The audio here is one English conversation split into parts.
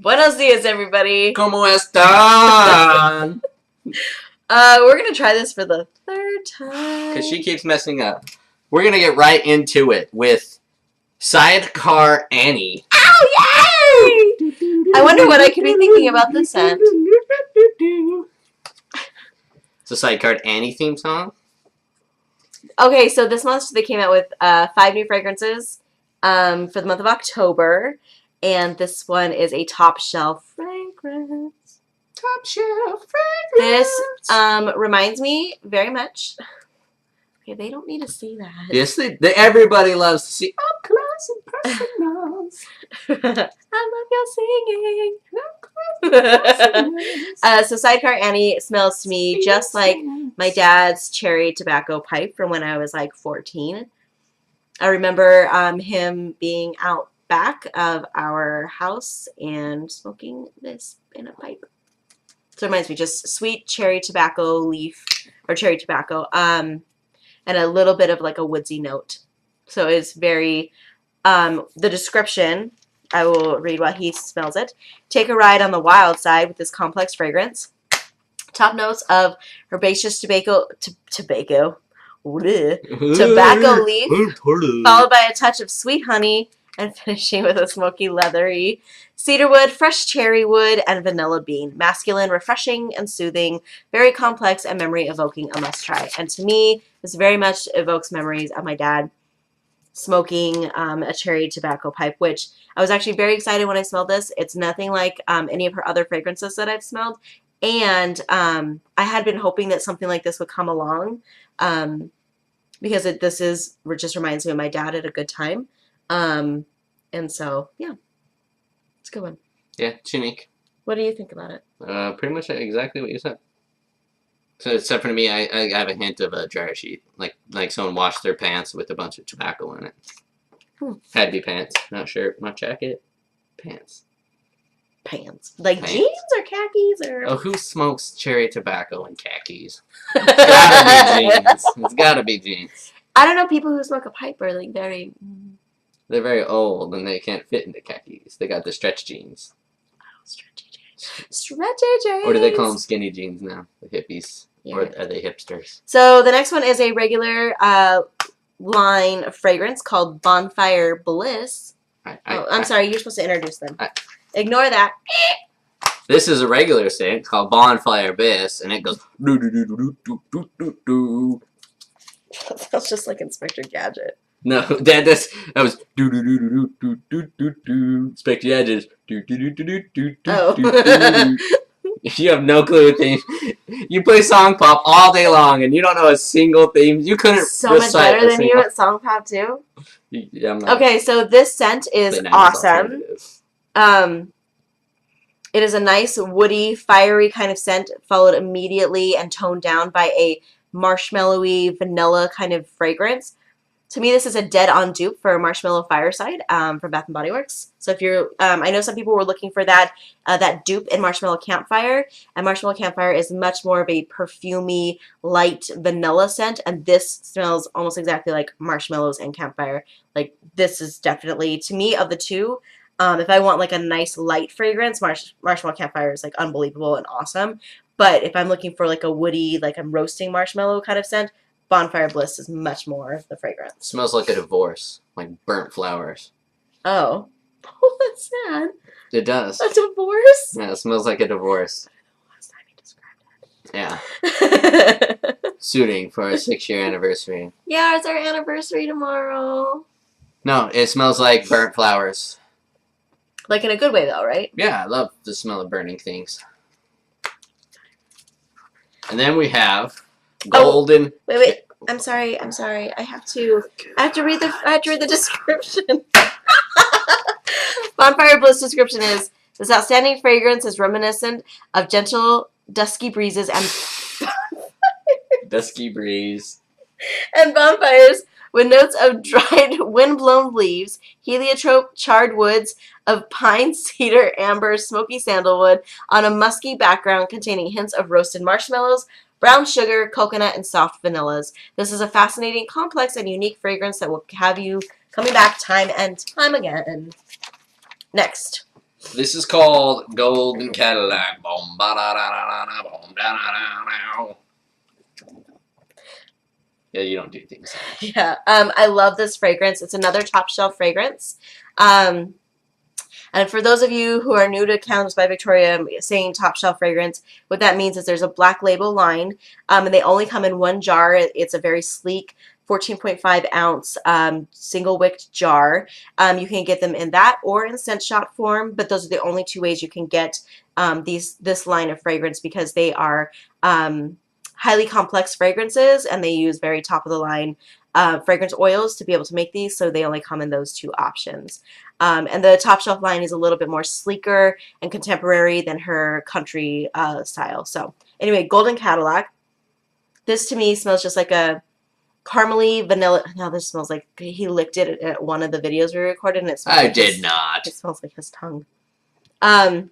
Buenos dias, everybody. ¿Cómo están? We're gonna try this for the third time. Because she keeps messing up. We're gonna get right into it with Sidecar Annie. Oh, yay! I wonder what I could be thinking about this scent. It's a Sidecar Annie theme song. Okay, so this month they came out with 5 new fragrances for the month of October. And this one is a top shelf fragrance. Top shelf fragrance. This reminds me very much. Okay, they don't need to see that. Yes, everybody loves to see up close and personal. I love your singing. So Sidecar Annie smells to me just like my dad's cherry tobacco pipe from when I was like 14. I remember him being out back of our house and smoking this in a pipe. So it reminds me just sweet cherry tobacco leaf or cherry tobacco and a little bit of like a woodsy note. So it's very the description, I will read while he smells it. Take a ride on the wild side with this complex fragrance. Top notes of herbaceous tobacco leaf, followed by a touch of sweet honey, and finishing with a smoky, leathery cedarwood, fresh cherry wood, and vanilla bean. Masculine, refreshing, and soothing. Very complex and memory-evoking, a must-try. And to me, this very much evokes memories of my dad smoking a cherry tobacco pipe, which I was actually very excited when I smelled this. It's nothing like any of her other fragrances that I've smelled. And I had been hoping that something like this would come along because it just reminds me of my dad at a good time. And so, yeah, it's a good one. Yeah, it's unique. What do you think about it? Pretty much exactly what you said. So except for me, I have a hint of a dryer sheet, like someone washed their pants with a bunch of tobacco in it. Had to be pants, not shirt, not jacket, pants. Pants, like pants. Jeans or khakis or? Oh, who smokes cherry tobacco in khakis? It's gotta be jeans. It's gotta be jeans. I don't know. People who smoke a pipe are like very. They're very old and they can't fit into khakis. They got the stretch jeans. Oh, stretchy jeans. Stretchy jeans. Or do they call them skinny jeans now? The hippies. Yeah. Or are they hipsters? So the next one is a regular line of fragrance called Bonfire Bliss. I'm sorry. You're supposed to introduce them. Ignore that. This is a regular scent called Bonfire Bliss, and it goes do do do do do do do do. That sounds just like Inspector Gadget. No, that was do do do do do do do do. Inspector Gadget do do do do do do do. You have no clue what theme. You play song pop all day long, and you don't know a single theme. You couldn't. So much better than you at song pop too. Yeah, okay, so this scent is awesome. It is a nice woody, fiery kind of scent, followed immediately and toned down by a marshmallowy, vanilla kind of fragrance. To me, this is a dead-on dupe for Marshmallow Fireside from Bath & Body Works. So if you're, I know some people were looking for that dupe in Marshmallow Campfire, and Marshmallow Campfire is much more of a perfumey, light vanilla scent, and this smells almost exactly like marshmallows and campfire. Like, this is definitely, to me, of the two, if I want like a nice light fragrance, Marshmallow Campfire is like unbelievable and awesome. But if I'm looking for like a woody, like I'm roasting marshmallow kind of scent, Bonfire Bliss is much more the fragrance. It smells like a divorce, like burnt flowers. Oh, that's sad. It does. A divorce? Yeah, it smells like a divorce. Last time you described it. Yeah. Suiting for our 6-year anniversary. Yeah, it's our anniversary tomorrow. No, it smells like burnt flowers. Like in a good way, though, right? Yeah, I love the smell of burning things. And then we have golden. Oh, wait. I'm sorry. I have to read the description. Bonfire Bliss description is: this outstanding fragrance is reminiscent of gentle, dusky breezes and dusky breeze and bonfires with notes of dried, wind-blown leaves, heliotrope, charred woods of pine, cedar, amber, smoky sandalwood on a musky background containing hints of roasted marshmallows, brown sugar, coconut, and soft vanillas. This is a fascinating, complex, and unique fragrance that will have you coming back time and time again. Next. This is called Golden Cadillac. Boom, ba-da-da-da-da-da, boom, da-da-da-da. Yeah, you don't do things. Yeah. I love this fragrance. It's another top shelf fragrance. And for those of you who are new to Candles by Victoria saying top shelf fragrance, what that means is there's a black label line, and they only come in one jar. It's a very sleek 14.5 ounce single wicked jar. You can get them in that or in scent shot form, but those are the only two ways you can get this line of fragrance because they are highly complex fragrances and they use very top of the line fragrance oils to be able to make these, so they only come in those two options. And the top shelf line is a little bit more sleeker and contemporary than her country style. So anyway, Golden Cadillac. This to me smells just like a caramely vanilla. Now this smells like he licked it at one of the videos we recorded, and it smells. I like did not. It smells like his tongue. That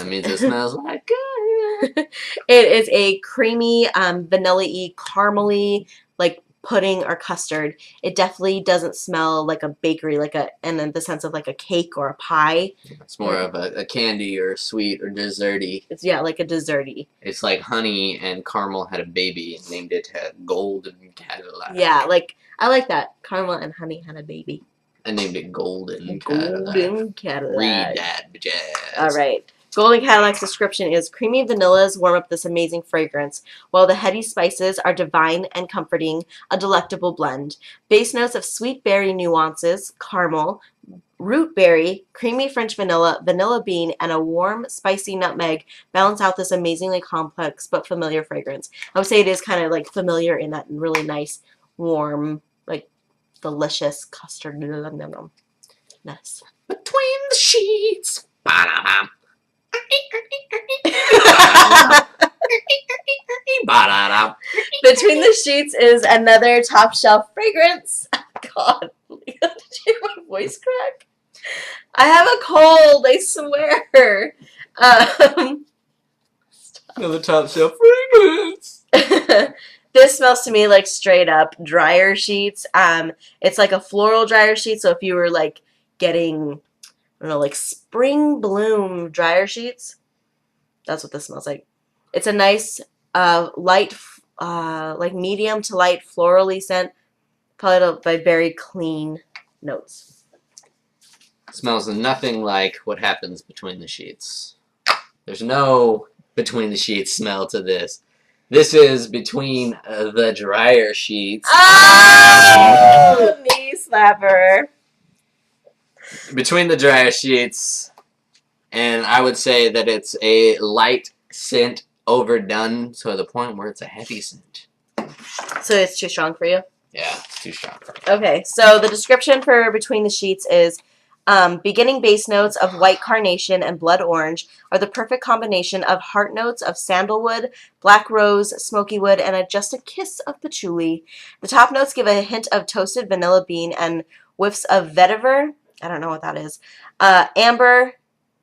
means it smells like good. It is a creamy, vanilla-y, caramely, like pudding or custard. It definitely doesn't smell like a bakery, and in the sense of like a cake or a pie. It's more of a candy or sweet or desserty. It's like a desserty. It's like honey and caramel had a baby and named it Golden Cadillac. Yeah, I like that. Caramel and honey had a baby. I named it Golden Cadillac. Read that, bitches. All right. Golden Cadillac's description is creamy vanillas warm up this amazing fragrance, while the heady spices are divine and comforting, a delectable blend. Base notes of sweet berry nuances, caramel, root berry, creamy French vanilla, vanilla bean, and a warm, spicy nutmeg balance out this amazingly complex but familiar fragrance. I would say it is kind of like familiar in that really nice, warm, like delicious custard-ness. Between the sheets. Ba-da-bam. Between the Sheets is another top shelf fragrance. God, did you hear my voice crack? I have a cold, I swear. Another top shelf fragrance. This smells to me like straight up dryer sheets. It's like a floral dryer sheet, so if you were like getting, I don't know, like spring bloom dryer sheets, that's what this smells like. It's a nice light, like medium to light florally scent, followed up by very clean notes. Smells nothing like what happens between the sheets. There's no between the sheets smell to this. This is between the dryer sheets. Oh! Knee slapper. Between the dryer sheets, and I would say that it's a light scent overdone to the point where it's a heavy scent. So it's too strong for you? Yeah, it's too strong. Okay, so the description for Between the Sheets is beginning base notes of white carnation and blood orange are the perfect combination of heart notes of sandalwood, black rose, smoky wood, and just a kiss of patchouli. The top notes give a hint of toasted vanilla bean and whiffs of vetiver, I don't know what that is, amber,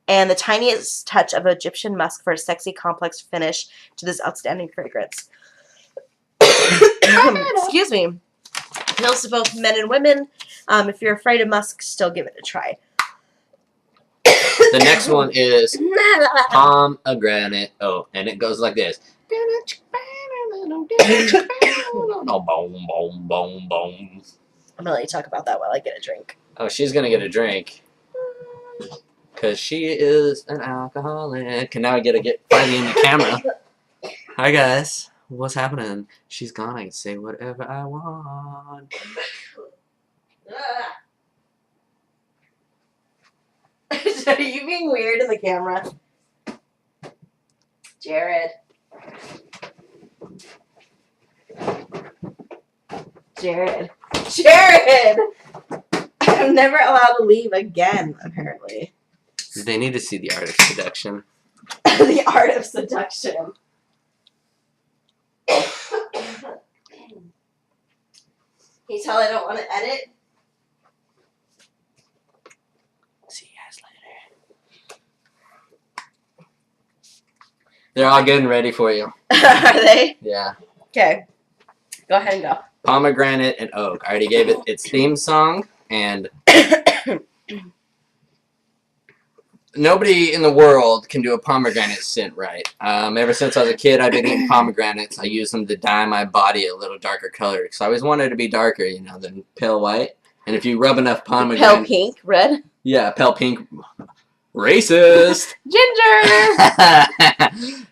and the tiniest touch of Egyptian musk for a sexy, complex finish to this outstanding fragrance. Excuse me. Appeals to both men and women. If you're afraid of musk, still give it a try. The next one is Pomegranate Oak, and it goes like this. Oh, boom, boom, boom, boom. I'm gonna let you talk about that while I get a drink. Oh, she's gonna get a drink. Because she is an alcoholic. And now I gotta get finally in the camera. Hi, guys. What's happening? She's gone. I can say whatever I want. Are you being weird in the camera? Jared. Jared. Jared! I'm never allowed to leave again, apparently. They need to see the art of seduction. The art of seduction. Can you tell I don't want to edit? See you guys later. They're all good and ready for you. Are they? Yeah. Okay. Go ahead and go. Pomegranate and Oak. I already gave it its theme song, and nobody in the world can do a pomegranate scent right. Ever since I was a kid, I've been eating pomegranates. I use them to dye my body a little darker color because I always wanted it to be darker, than pale white. And if you rub enough pomegranate, pale pink, red. Yeah, pale pink. Racist. Ginger.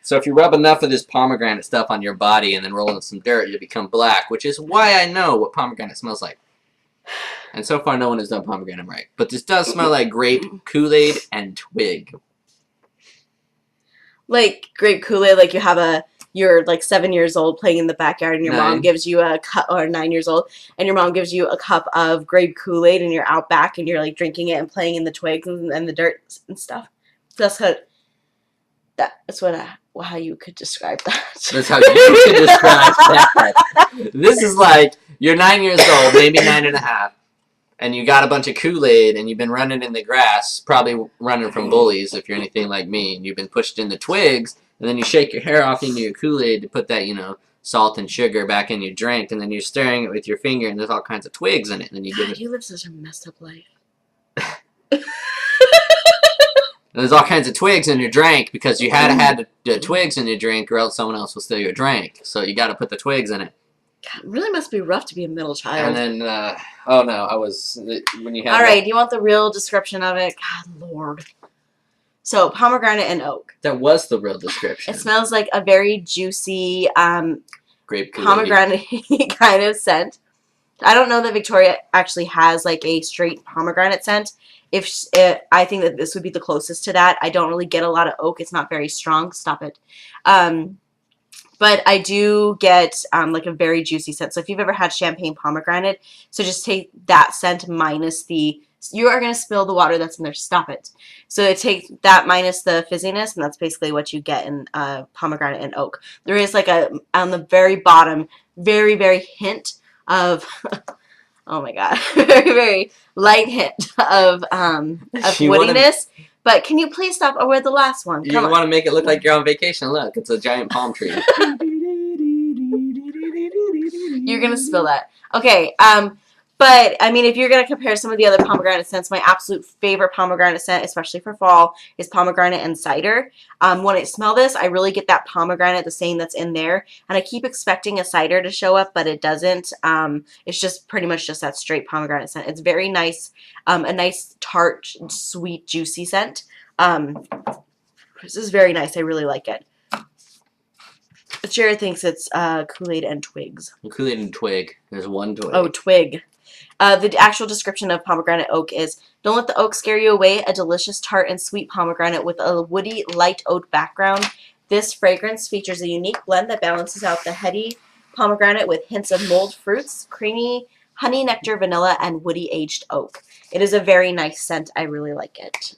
So if you rub enough of this pomegranate stuff on your body and then roll in some dirt, you'll become black, which is why I know what pomegranate smells like. And so far, no one has done pomegranate right. But this does smell like grape, Kool-Aid, and twig. Like grape Kool-Aid, like you're like 7 years old playing in the backyard and your mom gives you a cup, or 9 years old, and your mom gives you a cup of grape Kool-Aid and you're out back and you're like drinking it and playing in the twigs and the dirt and stuff. That's how you could describe that. That's how you could describe that. This is like, you're 9 years old, maybe 9.5, and you got a bunch of Kool-Aid and you've been running in the grass, probably running from bullies if you're anything like me, and you've been pushed in the twigs, and then you shake your hair off into your Kool-Aid to put that, salt and sugar back in your drink, and then you're stirring it with your finger, and there's all kinds of twigs in it, and then you give it... You live such a messed up life. There's all kinds of twigs in your drink because you had to have the twigs in your drink or else someone else will steal your drink. So you got to put the twigs in it. God, it really must be rough to be a middle child. And then, oh no, I was, when you had... Alright, do you want the real description of it? God, Lord. So, pomegranate and oak. That was the real description. It smells like a very juicy, grape pomegranate kind of scent. I don't know that Victoria actually has like a straight pomegranate scent. I think that this would be the closest to that. I don't really get a lot of oak. It's not very strong. Stop it. But I do get like a very juicy scent. So if you've ever had champagne pomegranate, so just take that scent minus the... You are going to spill the water that's in there. Stop it. So take that minus the fizziness, and that's basically what you get in pomegranate and oak. There is like on the very bottom, very, very hint of... Oh my god. Very, very light hint of woodiness. But can you please stop? Or we're the last one. You want to make it look like you're on vacation. Look, it's a giant palm tree. You're going to spill that. Okay, but, I mean, if you're going to compare some of the other pomegranate scents, my absolute favorite pomegranate scent, especially for fall, is pomegranate and cider. When I smell this, I really get that pomegranate, the same that's in there. And I keep expecting a cider to show up, but it doesn't. It's just pretty much just that straight pomegranate scent. It's very nice, a nice tart, sweet, juicy scent. This is very nice. I really like it. Jared thinks it's Kool-Aid and twigs. Kool-Aid and twig. There's one twig. Oh, twig. The actual description of pomegranate oak is, don't let the oak scare you away, a delicious tart and sweet pomegranate with a woody, light oat background. This fragrance features a unique blend that balances out the heady pomegranate with hints of mulled fruits, creamy honey, nectar, vanilla, and woody aged oak. It is a very nice scent. I really like it.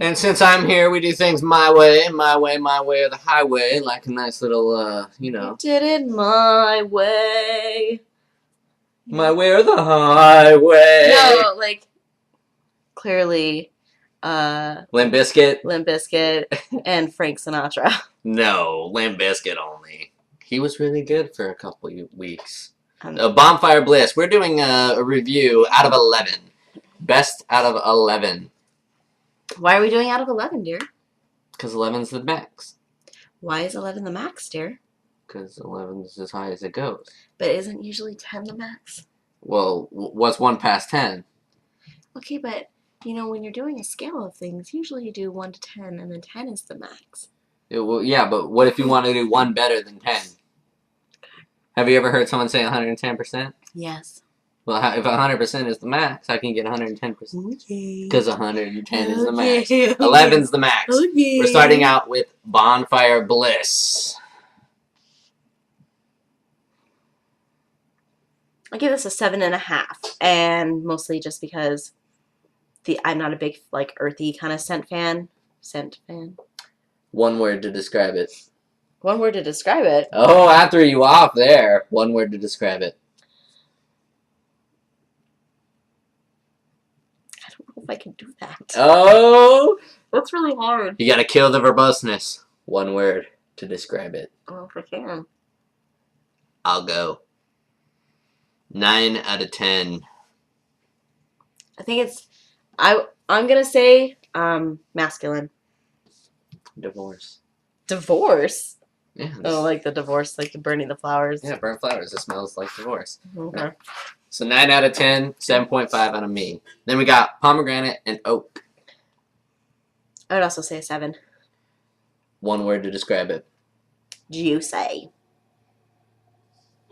And since I'm here, we do things my way, or the highway, like a nice little, Did it my way. My way or the highway. No, like, clearly, Limp Bizkit? Limp Bizkit and Frank Sinatra. No, Limp Bizkit only. He was really good for a couple weeks. Bonfire Bliss. We're doing a review out of 11. Best out of 11. Why are we doing out of 11, dear? Because 11's the max. Why is 11 the max, dear? Because 11's as high as it goes. But isn't usually 10 the max? Well, what's 1 past 10? Okay, but, when you're doing a scale of things, usually you do 1 to 10, and then 10 is the max. Yeah, but what if you want to do 1 better than 10? Have you ever heard someone say 110%? Yes. Well, if 100% is the max, I can get 110%. Okay. Because 110 is the max. 11's the max. Okay. We're starting out with Bonfire Bliss. I give this a 7.5, and mostly just because I'm not a big earthy kind of scent fan. One word to describe it. One word to describe it. Oh, I threw you off there. One word to describe it. I don't know if I can do that. Oh, that's really hard. You gotta kill the verboseness. One word to describe it. Oh, if I can. I'll go. 9 out of 10. I think it's... I'm gonna say masculine. Divorce. Divorce? Yeah. Oh, like the divorce, like the burning the flowers. Yeah, burnt flowers. It smells like divorce. Okay. No. So 9 out of 10, 7.5 out of me. Then we got pomegranate and oak. I would also say a 7. One word to describe it. Juicy.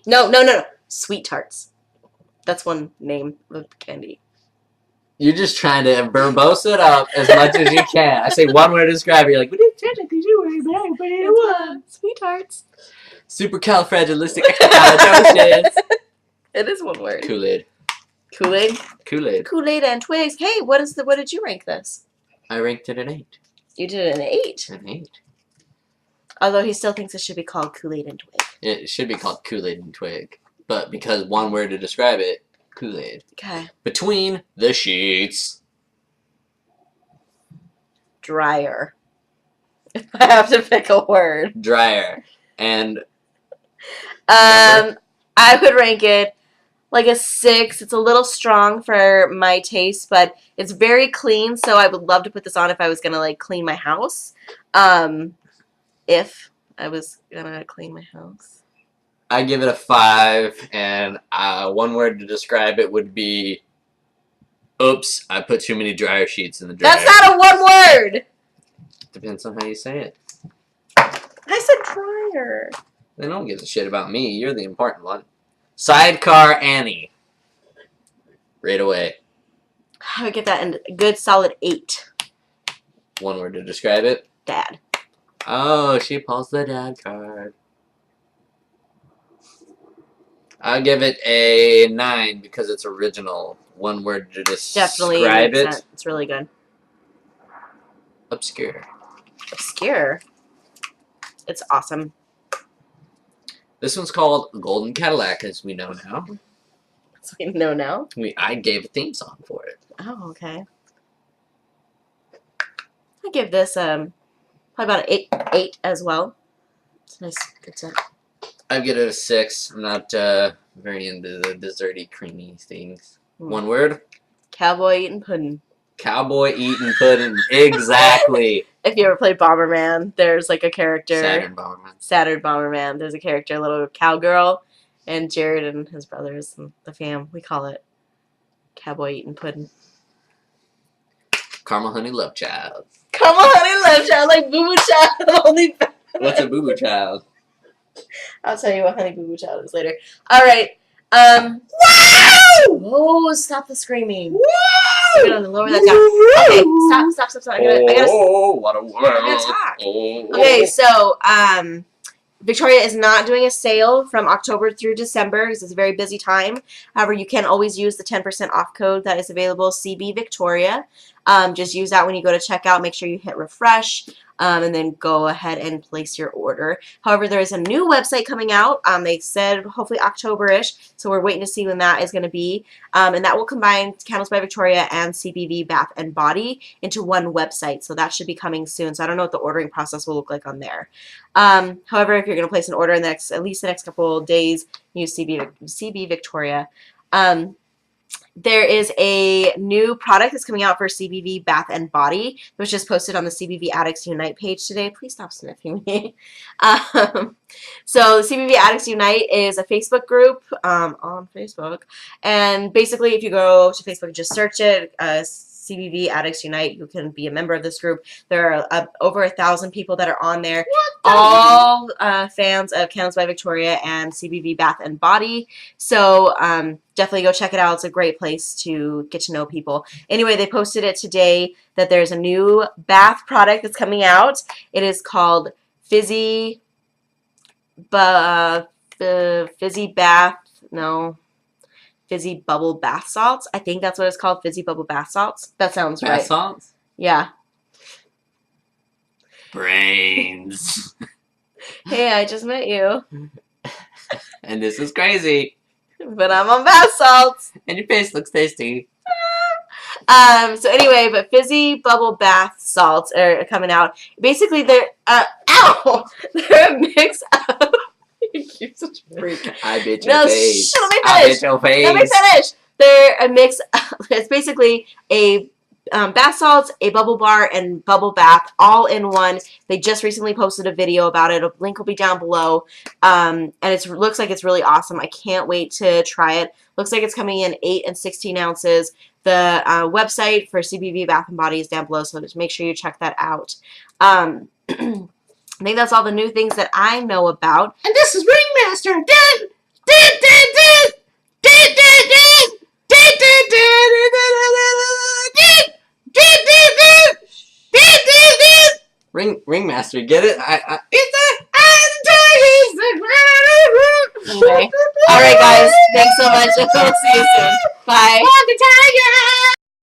No. Sweet tarts. That's one name of candy. You're just trying to verbose it up as much as you can. I say one word to describe it. You're like, what did technically do? It was sweet tarts. Supercalifragilisticexpialidocious. It is one word. Kool-Aid. Kool-Aid. Kool-Aid. Kool-Aid and Twigs. Hey, what did you rank this? I ranked it an 8. You did it an 8. An 8. Although he still thinks it should be called Kool-Aid and Twig. It should be called Kool-Aid and Twig. But because one word to describe it, Kool-Aid. Okay. Between the sheets. Dryer. If I have to pick a word. Dryer. And I would rank it like a 6. It's a little strong for my taste, but it's very clean, so I would love to put this on if I was gonna like clean my house. If I was gonna clean my house. I give it a 5, and one word to describe it would be, oops, I put too many dryer sheets in the dryer. That's not a one word! Depends on how you say it. I said dryer. They don't give a shit about me. You're the important one. Sidecar Annie. Right away. I would give that a good solid 8. One word to describe it. Dad. Oh, she pulls the dad card. I'll give it a 9 because it's original. One word to Definitely describe it. Sense. It's really good. Obscure. Obscure. It's awesome. This one's called Golden Cadillac, as we know now. So we know now. I gave a theme song for it. Oh, okay. I give this probably about an 8 as well. It's nice. Good scent. I'd give it a 6. I'm not very into the desserty, creamy things. One word? Cowboy eating pudding. Cowboy eating pudding. Exactly. If you ever played Bomberman, there's like a character. Saturn Bomberman. Bomberman. There's a character, a little cowgirl, and Jared and his brothers and the fam. We call it Cowboy eating pudding. Caramel Honey Love Child. Caramel Honey Love Child, like Boo Boo Child. Only. What's a Boo Boo Child? I'll tell you what Honey Boo Boo Child is later. All right. Wow! Whoa! Stop the screaming. Woo! I'm gonna lower that down. Okay, stop. I gotta. Oh, what a world! I'm gonna talk. Okay, so Victoria is not doing a sale from October through December because it's a very busy time. However, you can always use the 10% off code that is available, CBVictoria. Just use that when you go to checkout. Make sure you hit refresh. And then go ahead and place your order. However, there is a new website coming out. They said hopefully October-ish, so we're waiting to see when that is going to be. And that will combine Candles by Victoria and CBV Bath and Body into one website. So that should be coming soon. So I don't know what the ordering process will look like on there. However, if you're going to place an order in the next, at least the next couple of days, use CB Victoria. There is a new product that's coming out for CBV Bath and Body. It was just posted on the CBV Addicts Unite page today. Please stop sniffing me. So CBV Addicts Unite is a Facebook group on Facebook. And basically, if you go to Facebook and just search it, CBV Addicts Unite, you can be a member of this group. There are over 1,000 people that are on there. All fans of Candles by Victoria and CBV Bath and Body. So definitely go check it out. It's a great place to get to know people. Anyway, they posted it today that there's a new bath product that's coming out. It is called Fizzy Bubble Bath Salts. I think that's what it's called, Fizzy Bubble Bath Salts. That sounds right. Bath salts? Yeah. Brains. Hey, I just met you. And this is crazy. But I'm on bath salts. And your face looks tasty. So anyway, but Fizzy Bubble Bath Salts are coming out. Basically, they're, ow! They're a mix of... You're such a freak. I bit your face. Let me finish. I bit your face. Let me finish. They're a mix. It's basically a bath salts, a bubble bar, and bubble bath all in one. They just recently posted a video about it. A link will be down below. And it looks like it's really awesome. I can't wait to try it. Looks like it's coming in 8 and 16 ounces. The website for CBV Bath and Body is down below, so just make sure you check that out. I think that's all the new things that I know about. And this is Ringmaster. Ringmaster, get it? Okay. All right, guys. Thanks so much. We'll see you soon. Bye.